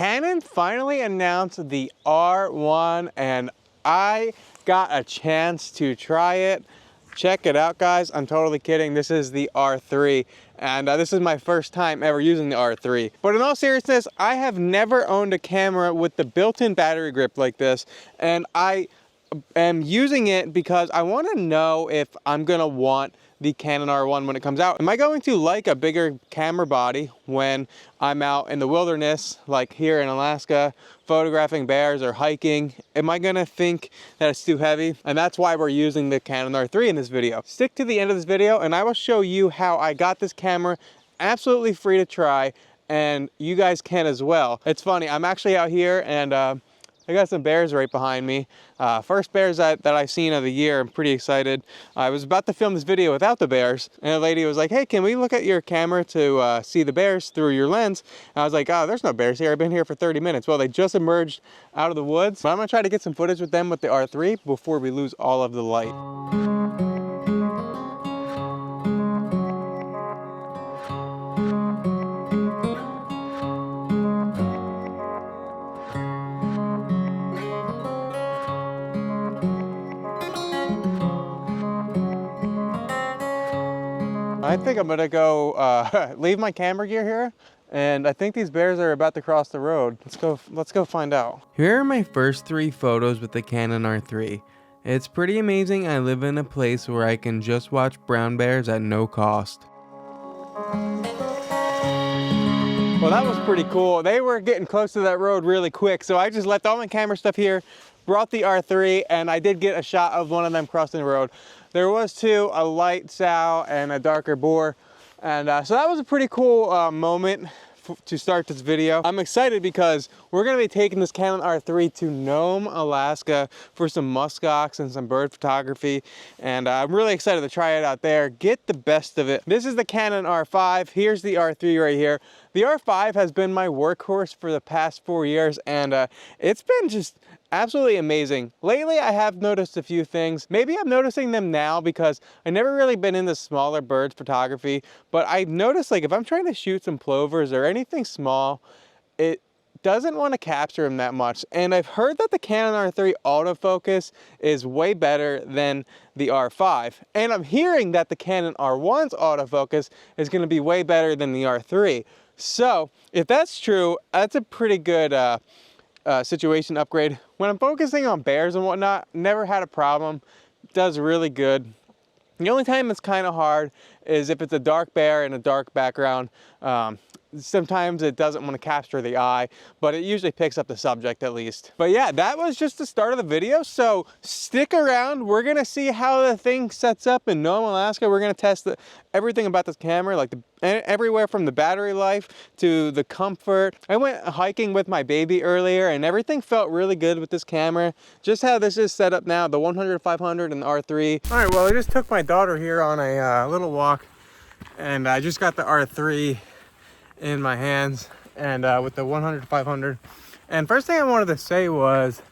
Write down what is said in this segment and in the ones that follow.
Canon finally announced the R1 and I got a chance to try it. Check it out, guys. I'm totally kidding. This is the R3 and this is my first time ever using the R3. But in all seriousness, I have never owned a camera with the built-in battery grip like this, and I am using it because I want to know if I'm gonna want the Canon R1 when it comes out. Am I going to like a bigger camera body when I'm out in the wilderness, like here in Alaska, photographing bears or hiking? Am I gonna think that it's too heavy? And that's why we're using the Canon R3 in this video. Stick to the end of this video and I will show you how I got this camera absolutely free to try, and you guys can as well. It's funny, I'm actually out here and I got some bears right behind me. First bears that I've seen of the year. I'm pretty excited. I was about to film this video without the bears, and a lady was like, hey, can we look at your camera to see the bears through your lens? And I was like, oh, there's no bears here. I've been here for 30 minutes. Well, they just emerged out of the woods. But I'm gonna try to get some footage with them with the R3 before we lose all of the light. I think I'm gonna go leave my camera gear here, and I think these bears are about to cross the road. Let's go find out. Here are my first 3 photos with the Canon R3. It's pretty amazing. I live in a place where I can just watch brown bears at no cost. Well, that was pretty cool. They were getting close to that road really quick, so I just left all my camera stuff here, brought the R3, and I did get a shot of one of them crossing the road. There was 2, a light sow and a darker boar, and so that was a pretty cool moment to start this video. I'm excited because we're going to be taking this Canon R3 to Nome, Alaska for some muskox and some bird photography, and I'm really excited to try it out there, get the best of it. This is the Canon R5. Here's the R3 right here. The R5 has been my workhorse for the past 4 years, and it's been just absolutely amazing. Lately, I have noticed a few things. Maybe I'm noticing them now because I never really been into smaller birds photography, but I've noticed, like, if I'm trying to shoot some plovers or anything small, it doesn't want to capture them that much. And I've heard that the Canon R3 autofocus is way better than the R5. And I'm hearing that the Canon R1's autofocus is going to be way better than the R3. So if that's true, that's a pretty good situation upgrade. When I'm focusing on bears and whatnot, never had a problem. It does really good. The only time it's kind of hard is if it's a dark bear in a dark background. Sometimes it doesn't want to capture the eye, but it usually picks up the subject at least. But yeah, that was just the start of the video, so stick around. We're gonna see how the thing sets up in Nome, Alaska. We're gonna test everything about this camera, like everywhere from the battery life to the comfort. I went hiking with my baby earlier and everything felt really good with this camera. Just how this is set up now, the 100-500 and the R3. All right, well, I just took my daughter here on a little walk, and I just got the R3 in my hands, and with the 100-500. And first thing I wanted to say was,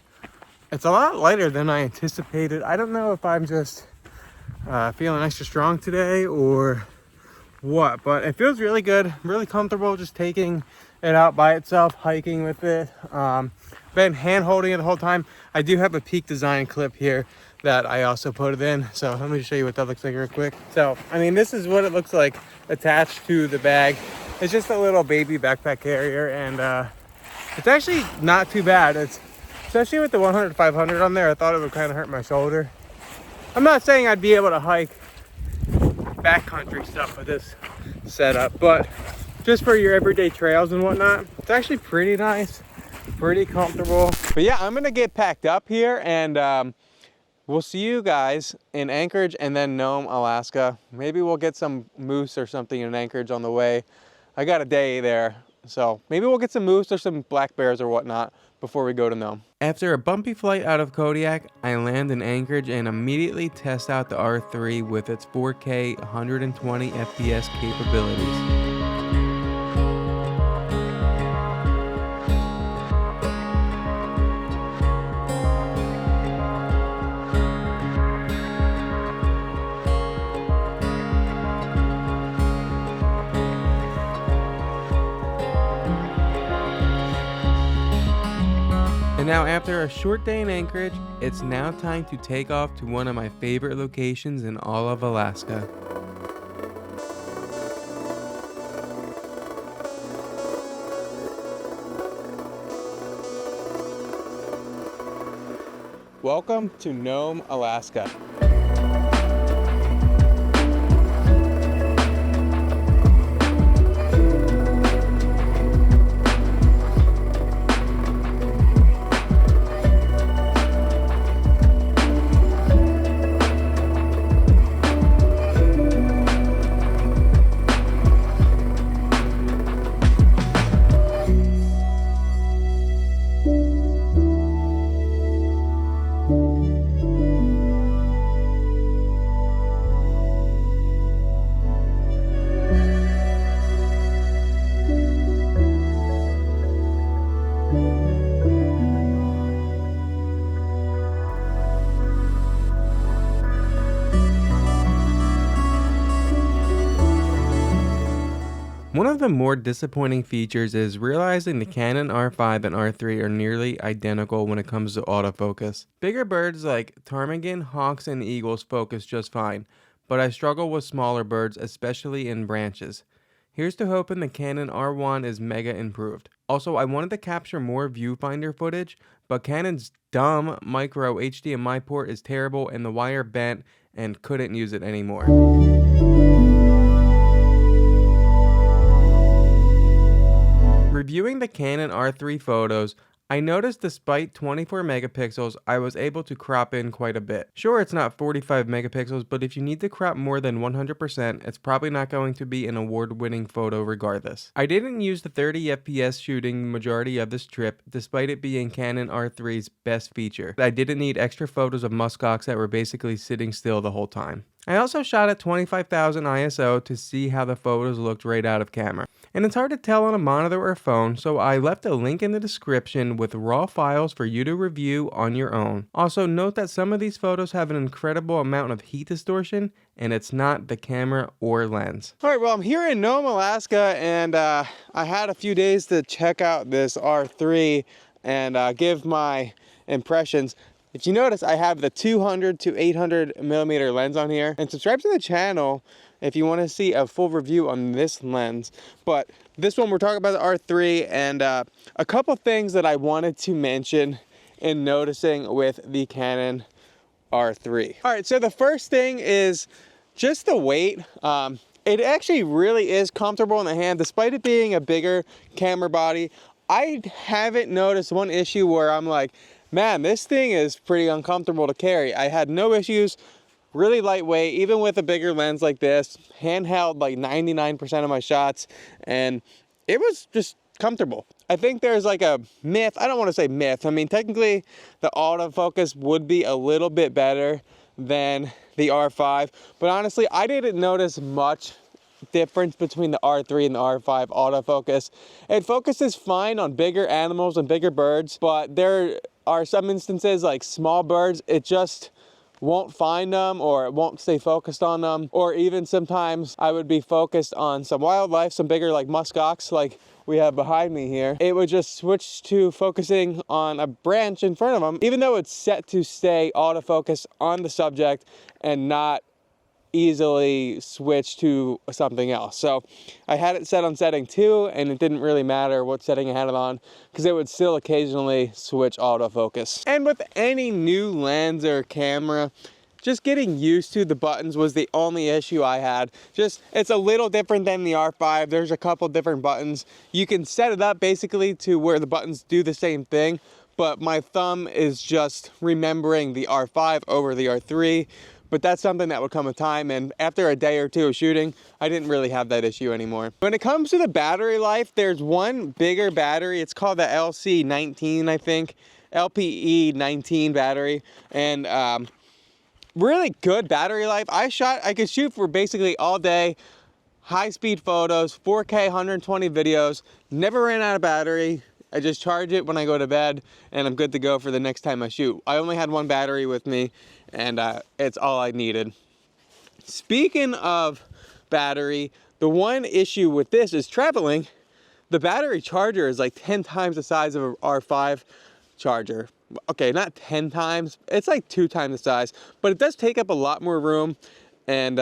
it's a lot lighter than I anticipated. I don't know if I'm just feeling extra strong today or what, but it feels really good, really comfortable just taking it out by itself, hiking with it. Been hand holding it the whole time. I do have a Peak Design clip here that I also put it in, so let me show you what that looks like real quick. So I mean, this is what it looks like attached to the bag. It's just a little baby backpack carrier, and it's actually not too bad. It's especially with the 100-500 on there. I thought it would kind of hurt my shoulder. I'm not saying I'd be able to hike backcountry stuff with this setup, but just for your everyday trails and whatnot, it's actually pretty nice, pretty comfortable. But yeah, I'm gonna get packed up here, and we'll see you guys in Anchorage and then Nome, Alaska. Maybe we'll get some moose or something in Anchorage on the way. I got a day there, so maybe we'll get some moose or some black bears or whatnot before we go to Nome. After a bumpy flight out of Kodiak, I land in Anchorage and immediately test out the R3 with its 4K 120 FPS capabilities. now after a short day in Anchorage, it's now time to take off to one of my favorite locations in all of Alaska. Welcome to Nome, Alaska. One of the more disappointing features is realizing the Canon R5 and R3 are nearly identical when it comes to autofocus. Bigger birds like ptarmigan, hawks, and eagles focus just fine, but I struggle with smaller birds, especially in branches. Here's to hoping the Canon R1 is mega improved. Also, I wanted to capture more viewfinder footage, but Canon's dumb micro HDMI port is terrible and the wire bent and couldn't use it anymore. Reviewing the Canon R3 photos, I noticed despite 24 megapixels, I was able to crop in quite a bit. Sure, it's not 45 megapixels, but if you need to crop more than 100%, it's probably not going to be an award-winning photo regardless. I didn't use the 30 FPS shooting the majority of this trip, despite it being Canon R3's best feature. I didn't need extra photos of muskox that were basically sitting still the whole time. I also shot at 25,000 ISO to see how the photos looked right out of camera. And it's hard to tell on a monitor or phone, so I left a link in the description with raw files for you to review on your own. Also, note that some of these photos have an incredible amount of heat distortion, and it's not the camera or lens. All right, well, I'm here in Nome, Alaska, and I had a few days to check out this R3 and give my impressions. If you notice, I have the 200 to 800 millimeter lens on here, and subscribe to the channel if you want to see a full review on this lens. But this one, we're talking about the R3, and a couple things that I wanted to mention in noticing with the Canon R3. All right, so the first thing is just the weight. It actually really is comfortable in the hand, despite it being a bigger camera body. I haven't noticed one issue where I'm like, man, this thing is pretty uncomfortable to carry. I had no issues. Really lightweight, even with a bigger lens like this. Handheld like 99% of my shots, and it was just comfortable. I think there's like a myth. I don't want to say myth. I mean, technically the autofocus would be a little bit better than the R5, but honestly, I didn't notice much difference between the R3 and the R5 autofocus. It focuses fine on bigger animals and bigger birds, but there are some instances like small birds, it just won't find them, or it won't stay focused on them. Or even sometimes I would be focused on some wildlife, some bigger like muskox like we have behind me here. It would just switch to focusing on a branch in front of them, even though it's set to stay autofocus on the subject and not easily switch to something else. So I had it set on setting 2, and it didn't really matter what setting I had it on because it would still occasionally switch autofocus. And with any new lens or camera, just getting used to the buttons was the only issue I had. Just, it's a little different than the R5. There's a couple different buttons. You can set it up basically to where the buttons do the same thing, but my thumb is just remembering the R5 over the R3. But that's something that would come with time, and after a day or two of shooting, I didn't really have that issue anymore. When it comes to the battery life, there's one bigger battery. It's called the LC19, I think. LPE19 battery, and really good battery life. I could shoot for basically all day, high-speed photos, 4K, 120 videos, never ran out of battery. I just charge it when I go to bed, and I'm good to go for the next time I shoot. I only had one battery with me, and it's all I needed. Speaking of battery, the one issue with this is traveling. The battery charger is like 10 times the size of an R5, charger. Okay, not 10 times, it's like 2 times the size, but it does take up a lot more room. And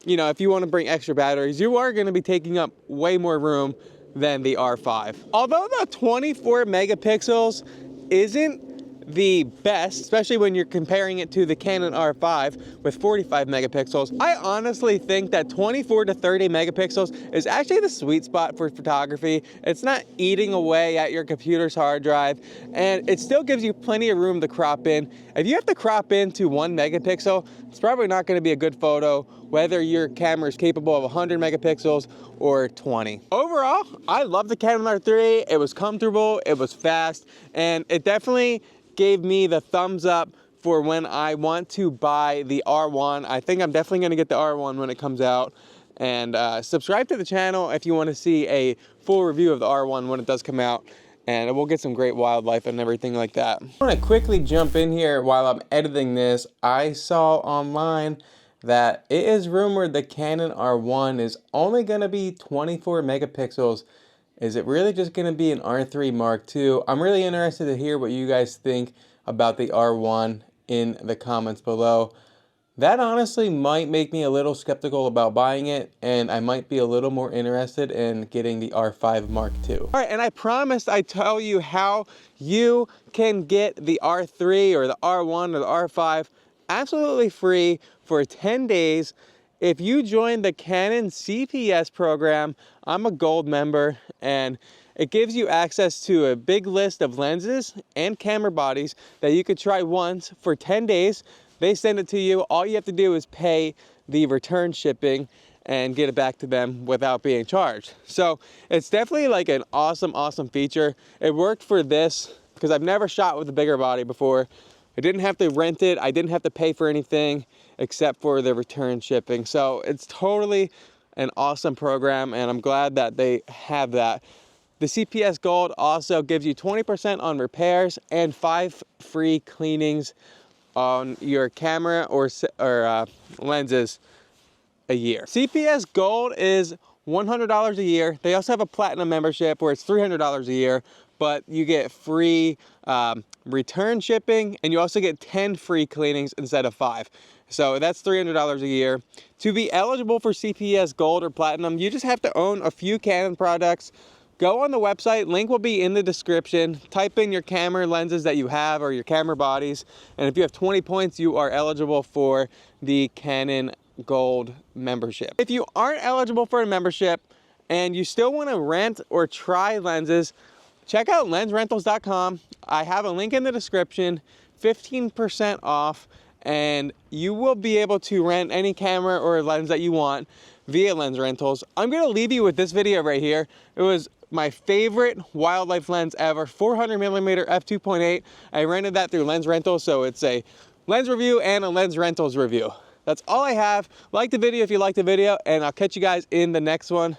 you know, if you want to bring extra batteries, you are going to be taking up way more room than the R5. Although the 24 megapixels isn't the best, especially when you're comparing it to the Canon R5 with 45 megapixels, I honestly think that 24 to 30 megapixels is actually the sweet spot for photography. It's not eating away at your computer's hard drive, and it still gives you plenty of room to crop in. If you have to crop into 1 megapixel, it's probably not going to be a good photo, whether your camera is capable of 100 megapixels or 20. Overall, I love the Canon R3. It was comfortable, it was fast, and it definitely gave me the thumbs up for when I want to buy the R1. I think I'm definitely going to get the R1 when it comes out. And subscribe to the channel if you want to see a full review of the R1 when it does come out. And we'll get some great wildlife and everything like that. I want to quickly jump in here while I'm editing this. I saw online that it is rumored the Canon R1 is only going to be 24 megapixels. Is it really just going to be an R3 Mark II? I'm really interested to hear what you guys think about the R1 in the comments below. That honestly might make me a little skeptical about buying it, and I might be a little more interested in getting the R5 Mark II. All right, and I promised I'd tell you how you can get the R3 or the R1 or the R5 absolutely free for 10 days. If you join the Canon CPS program, I'm a gold member, and it gives you access to a big list of lenses and camera bodies that you could try once for 10 days. They send it to you. All you have to do is pay the return shipping and get it back to them without being charged. So it's definitely like an awesome feature. It worked for this because I've never shot with a bigger body before. I didn't have to rent it. I didn't have to pay for anything except for the return shipping. So it's totally an awesome program, and I'm glad that they have that. The CPS Gold also gives you 20% on repairs and 5 free cleanings on your camera or lenses a year. CPS Gold is $100 a year. They also have a platinum membership where it's $300 a year, but you get free return shipping, and you also get 10 free cleanings instead of 5. So that's $300 a year. To be eligible for CPS Gold or Platinum, you just have to own a few Canon products. Go on the website, link will be in the description. Type in your camera lenses that you have or your camera bodies, and if you have 20 points, you are eligible for the Canon Gold membership. If you aren't eligible for a membership and you still want to rent or try lenses, check out lensrentals.com. I have a link in the description, 15% off, and you will be able to rent any camera or lens that you want via Lens Rentals. I'm going to leave you with this video right here. It was my favorite wildlife lens ever, 400mm f2.8. I rented that through Lens Rentals, so it's a lens review and a Lens Rentals review. That's all I have. Like the video if you liked the video, and I'll catch you guys in the next one.